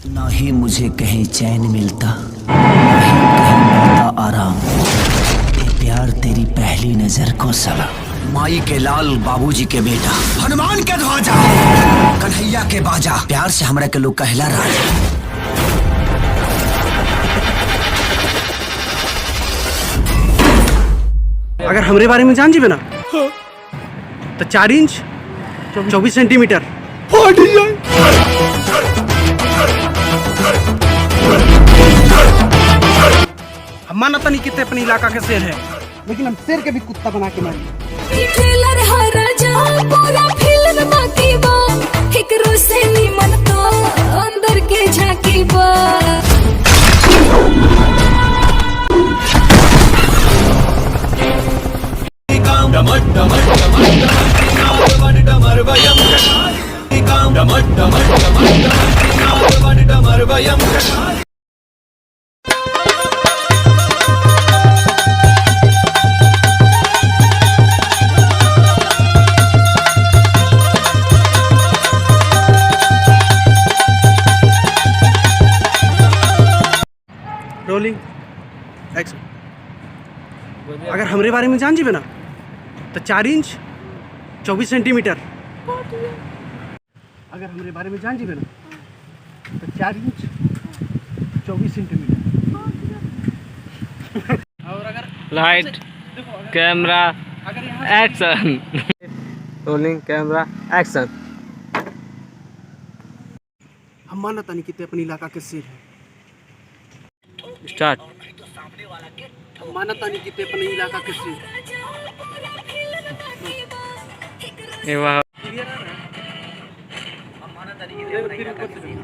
ना ही मुझे कहीं चैन मिलता, ना ही कहीं मिलता आराम। ये प्यार तेरी पहली नजर को सला। माई के लाल, बाबूजी के बेटा, हनुमान के ध्वजा, कन्हैया के बाजा, प्यार से हमरा के लोग कहला राजा। अगर हमरे बारे में जान जीबे ना तो 4 इंच 24 सेंटीमीटर हम मानता नहीं कितने अपने इलाका के शेर है, लेकिन हम शेर के भी कुत्ता बना के मारेंगे। ट्रेलर है राजा पूरा फिल्म बाकी बा, एकरो से निमन तो अंदर के झांकी बा। Rolling action. अगर हमरे बारे में जान जीबे ना तो 4 इंच 24 सेंटीमीटर। अगर हमरे बारे में जान जीबे ना तो 4 इंच 24 सेंटीमीटर। और अगर light camera action. Rolling camera action. हम मानता नहीं कितने अपने इलाका के शेर है, स्टार्ट। हम मानता नहीं कितने अपने इलाका के शेर। ये वाह। क्लियर आ रहा है? हम मानता नहीं कितने अपने इलाका के शेर।